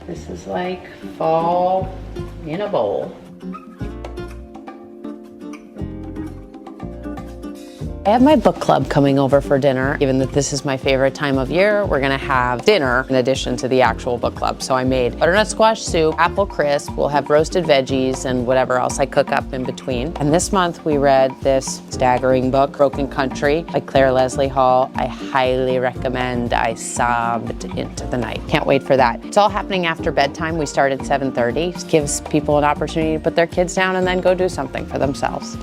This is like fall in a bowl. I have my book club coming over for dinner. Given that this is my favorite time of year, we're gonna have dinner in addition to the actual book club. So I made butternut squash soup, apple crisp, we'll have roasted veggies and whatever else I cook up in between. And this month we read this staggering book, Broken Country by Claire Leslie Hall. I highly recommend. I sobbed into the night. Can't wait for that. It's all happening after bedtime. We start at 7:30. It gives people an opportunity to put their kids down and then go do something for themselves.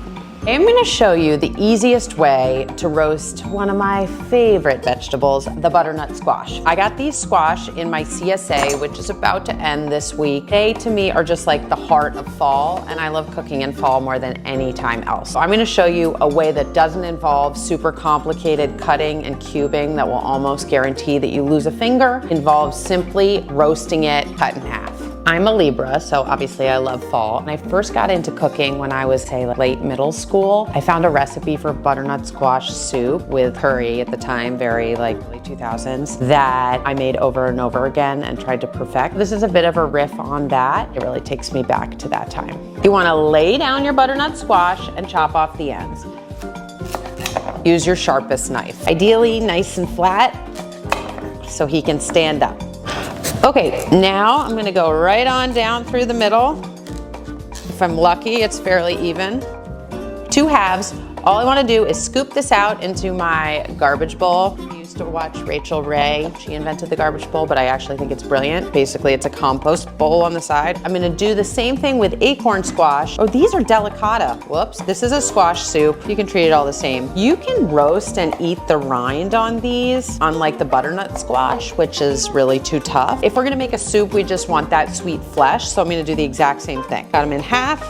I'm going to show you the easiest way to roast one of my favorite vegetables, the butternut squash. I got these squash in my CSA, which is about to end this week. They, to me, are just like the heart of fall, and I love cooking in fall more than any time else. So I'm going to show you a way that doesn't involve super complicated cutting and cubing that will almost guarantee that you lose a finger. Involves simply roasting it cut in half. I'm a Libra, so obviously I love fall. When I first got into cooking when I was, say, late middle school, I found a recipe for butternut squash soup with curry at the time, very early 2000s, that I made over and over again and tried to perfect. This is a bit of a riff on that. It really takes me back to that time. You wanna lay down your butternut squash and chop off the ends. Use your sharpest knife. Ideally nice and flat so he can stand up. Okay, now I'm gonna go right on down through the middle. If I'm lucky, it's fairly even. 2 halves. All I wanna do is scoop this out into my garbage bowl. I used to watch Rachel Ray. She invented the garbage bowl, but I actually think it's brilliant. Basically, it's a compost bowl on the side. I'm gonna do the same thing with acorn squash. Oh, these are delicata. Whoops. This is a squash soup. You can treat it all the same. You can roast and eat the rind on these, unlike the butternut squash, which is really too tough. If we're gonna make a soup, we just want that sweet flesh, so I'm gonna do the exact same thing. Got them in half.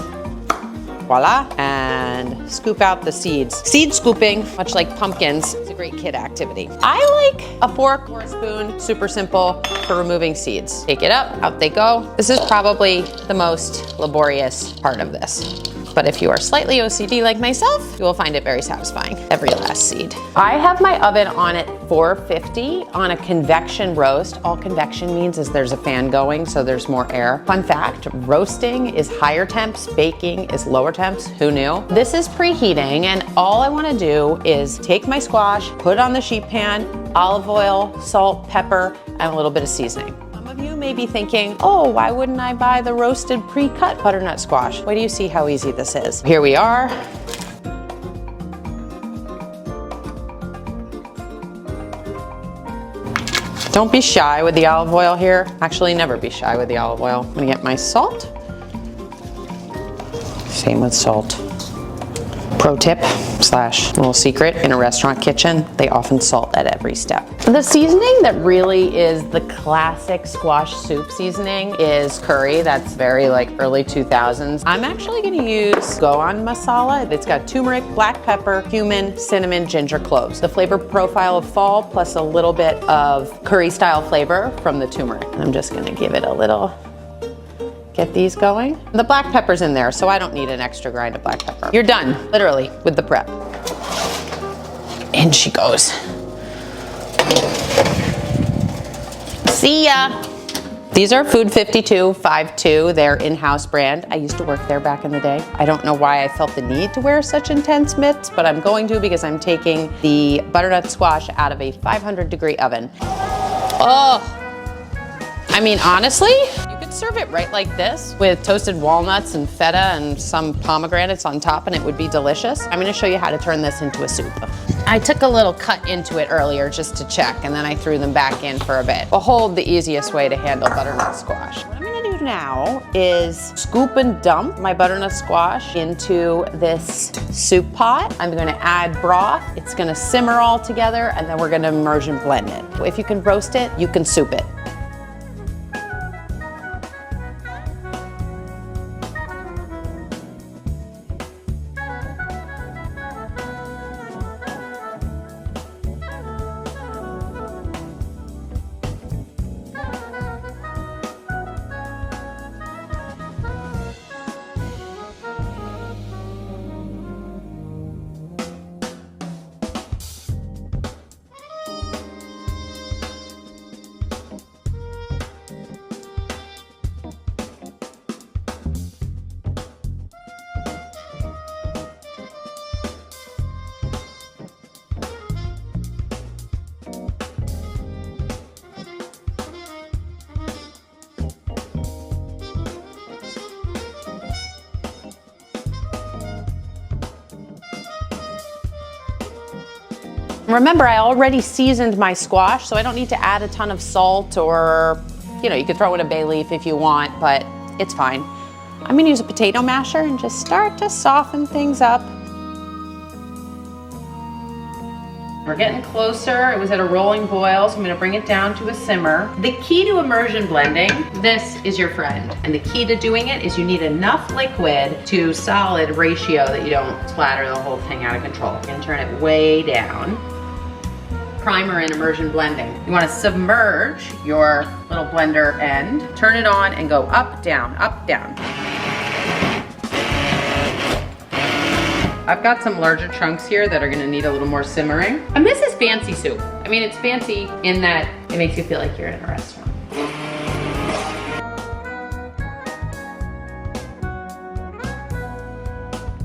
Voila, and scoop out the seeds. Seed scooping, much like pumpkins, is a great kid activity. I like a fork or a spoon, super simple for removing seeds. Take it up, out they go. This is probably the most laborious part of this. But if you are slightly OCD like myself, you will find it very satisfying, every last seed. I have my oven on at 450 on a convection roast. All convection means is there's a fan going, so there's more air. Fun fact, roasting is higher temps, baking is lower temps. Who knew? This is preheating, and all I wanna do is take my squash, put it on the sheet pan, olive oil, salt, pepper, and a little bit of seasoning. You may be thinking, oh, why wouldn't I buy the roasted pre-cut butternut squash? Wait do you see how easy this is. Here we are. Don't be shy with the olive oil here. Actually, never be shy with the olive oil. I'm gonna get my salt. Same with salt. Pro tip / little secret, in a restaurant kitchen, they often salt at every step. The seasoning that really is the classic squash soup seasoning is curry. That's very early 2000s. I'm actually gonna use Goan masala. It's got turmeric, black pepper, cumin, cinnamon, ginger, cloves. The flavor profile of fall plus a little bit of curry style flavor from the turmeric. I'm just gonna give it a little, get these going. The black pepper's in there, so I don't need an extra grind of black pepper. You're done, literally, with the prep. In she goes. See ya. These are Food 52 52, their in-house brand. I used to work there back in the day. I don't know why I felt the need to wear such intense mitts, but I'm going to because I'm taking the butternut squash out of a 500-degree oven. Oh, I mean, honestly, you could serve it right like this with toasted walnuts and feta and some pomegranates on top and it would be delicious. I'm gonna show you how to turn this into a soup. I took a little cut into it earlier just to check and then I threw them back in for a bit. Behold the easiest way to handle butternut squash. What I'm gonna do now is scoop and dump my butternut squash into this soup pot. I'm gonna add broth. It's gonna simmer all together and then we're gonna immersion blend it. If you can roast it, you can soup it. remember, I already seasoned my squash, so I don't need to add a ton of salt or, you know, you could throw in a bay leaf if you want, but it's fine. I'm gonna use a potato masher and just start to soften things up. We're getting closer. It was at a rolling boil, so I'm gonna bring it down to a simmer. The key to immersion blending, this is your friend. And the key to doing it is you need enough liquid to solid ratio that you don't splatter the whole thing out of control. And turn it way down. Primer and immersion blending. You wanna submerge your little blender end, turn it on and go up, down, up, down. I've got some larger chunks here that are gonna need a little more simmering. And this is fancy soup. I mean, it's fancy in that it makes you feel like you're in a restaurant.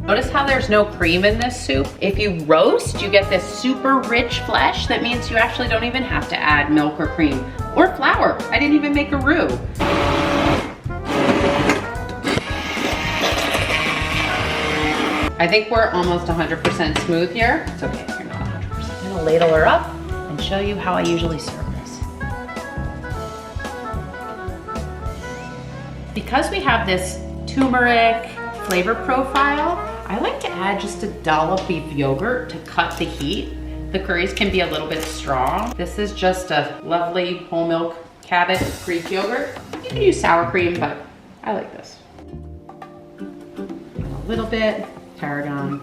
Notice how there's no cream in this soup? If you roast, you get this super rich flesh. That means you actually don't even have to add milk or cream or flour. I didn't even make a roux. I think we're almost 100% smooth here. It's okay if you're not 100%. I'm gonna ladle her up and show you how I usually serve this. Because we have this turmeric flavor profile, I like to add just a dollop of yogurt to cut the heat. The curries can be a little bit strong. This is just a lovely whole milk Cabot Greek yogurt. You can use sour cream, but I like this. A little bit. Tarragon.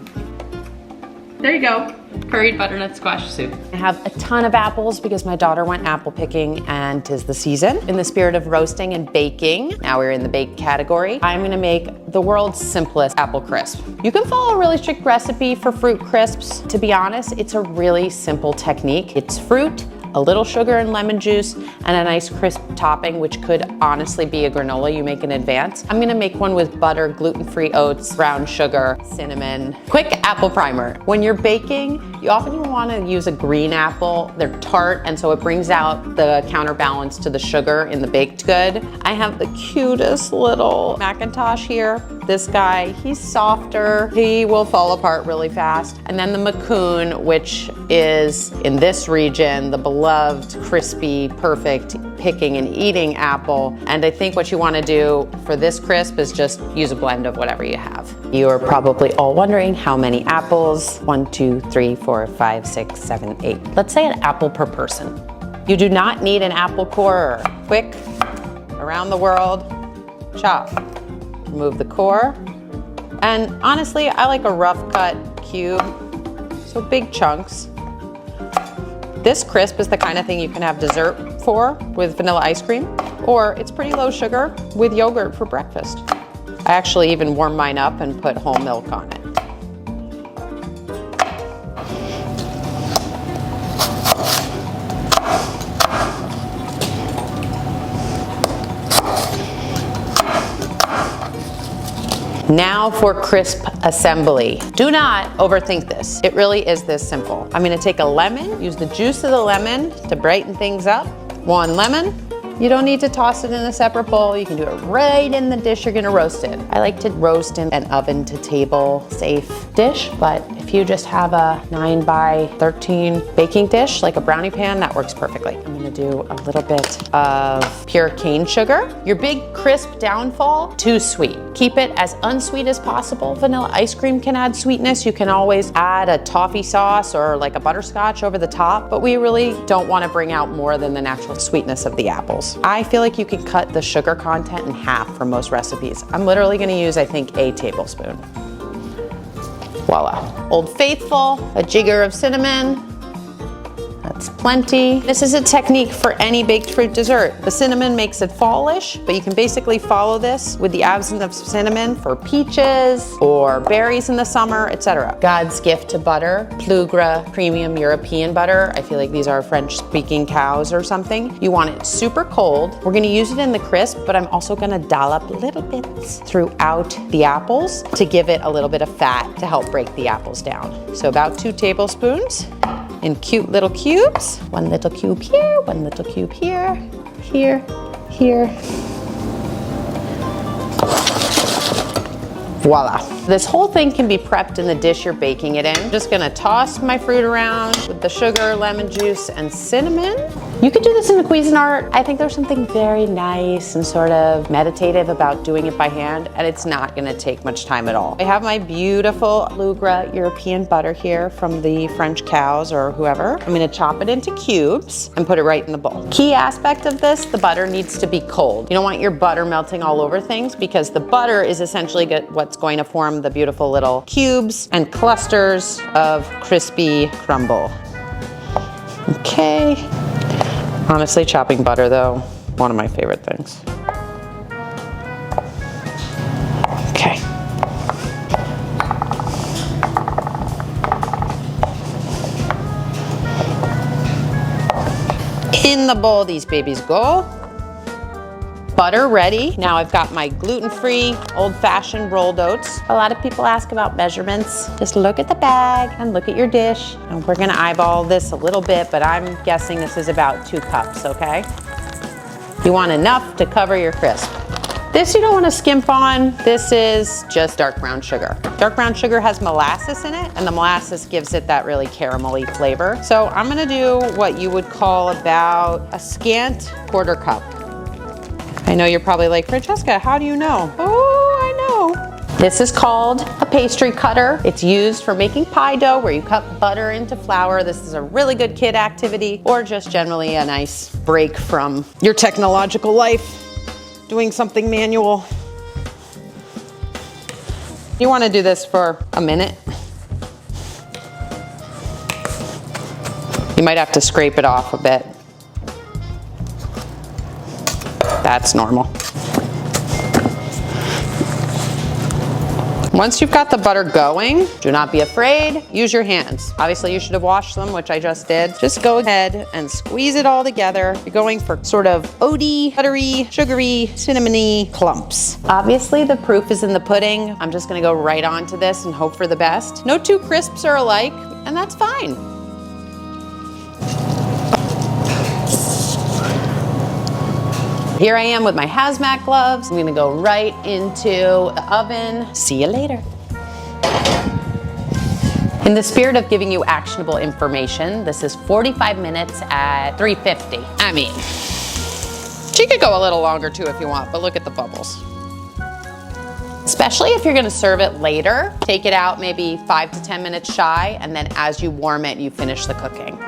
There you go, curried butternut squash soup. I have a ton of apples because my daughter went apple picking and 'tis the season. In the spirit of roasting and baking, now we're in the bake category, I'm gonna make the world's simplest apple crisp. You can follow a really strict recipe for fruit crisps. To be honest, it's a really simple technique. It's fruit, a little sugar and lemon juice, and a nice crisp topping, which could honestly be a granola you make in advance. I'm gonna make one with butter, gluten-free oats, brown sugar, cinnamon. Quick apple primer. When you're baking, you often wanna use a green apple. They're tart, and so it brings out the counterbalance to the sugar in the baked good. I have the cutest little Macintosh here. This guy, he's softer. He will fall apart really fast. And then the Macoun, which is, in this region, the beloved, crispy, perfect picking and eating apple. And I think what you wanna do for this crisp is just use a blend of whatever you have. You are probably all wondering how many apples. 1, 2, 3, 4, 5, 6, 7, 8. Let's say an apple per person. You do not need an apple core. Quick, around the world, chop. Remove the core. And honestly, I like a rough cut cube, so big chunks. This crisp is the kind of thing you can have dessert for with vanilla ice cream, or it's pretty low sugar with yogurt for breakfast. I actually even warm mine up and put whole milk on it. Now for crisp assembly. Do not overthink this. It really is this simple. I'm gonna take a lemon, use the juice of the lemon to brighten things up. 1 lemon. You don't need to toss it in a separate bowl. You can do it right in the dish you're gonna roast it. I like to roast in an oven to table safe dish, but if you just have a 9x13 baking dish, like a brownie pan, that works perfectly. I'm gonna do a little bit of pure cane sugar. Your big crisp downfall, too sweet. Keep it as unsweet as possible. Vanilla ice cream can add sweetness. You can always add a toffee sauce or like a butterscotch over the top, but we really don't wanna bring out more than the natural sweetness of the apples. I feel like you can cut the sugar content in half for most recipes. I'm literally gonna use, I think, a tablespoon. Voila. Old Faithful, a jigger of cinnamon. That's plenty. This is a technique for any baked fruit dessert. The cinnamon makes it fallish, but you can basically follow this with the absence of cinnamon for peaches or berries in the summer, etc. God's gift to butter, Plugra premium European butter. I feel like these are French-speaking cows or something. You want it super cold. We're gonna use it in the crisp, but I'm also gonna dollop little bits throughout the apples to give it a little bit of fat to help break the apples down. So about 2 tablespoons. In cute little cubes. 1 little cube here, 1 little cube here, here, here. Voila. This whole thing can be prepped in the dish you're baking it in. I'm just gonna toss my fruit around with the sugar, lemon juice, and cinnamon. You could do this in the Cuisinart. I think there's something very nice and sort of meditative about doing it by hand, and it's not gonna take much time at all. I have my beautiful Lugra European butter here from the French cows or whoever. I'm gonna chop it into cubes and put it right in the bowl. Key aspect of this, the butter needs to be cold. You don't want your butter melting all over things because the butter is essentially what's going to form the beautiful little cubes and clusters of crispy crumble. Okay. Honestly, chopping butter though, one of my favorite things. Okay. In the bowl these babies go. Butter ready. Now I've got my gluten-free, old-fashioned rolled oats. A lot of people ask about measurements. Just look at the bag and look at your dish. And we're gonna eyeball this a little bit, but I'm guessing this is about 2 cups, okay? You want enough to cover your crisp. This you don't want to skimp on. This is just dark brown sugar. Dark brown sugar has molasses in it, and the molasses gives it that really caramelly flavor. So I'm gonna do what you would call about a scant 1/4 cup. I know you're probably like, Francesca, how do you know? Oh, I know. This is called a pastry cutter. It's used for making pie dough where you cut butter into flour. This is a really good kid activity or just generally a nice break from your technological life, doing something manual. You want to do this for a minute. You might have to scrape it off a bit. That's normal. Once you've got the butter going, do not be afraid, use your hands. Obviously you should have washed them, which I just did. Just go ahead and squeeze it all together. You're going for sort of oaty, buttery, sugary, cinnamony clumps. Obviously the proof is in the pudding. I'm just gonna go right onto this and hope for the best. No 2 crisps are alike, and that's fine. Here I am with my hazmat gloves. I'm gonna go right into the oven. See you later. In the spirit of giving you actionable information, this is 45 minutes at 350. I mean, she could go a little longer too if you want, but look at the bubbles. Especially if you're gonna serve it later, take it out maybe 5 to 10 minutes shy, and then as you warm it, you finish the cooking.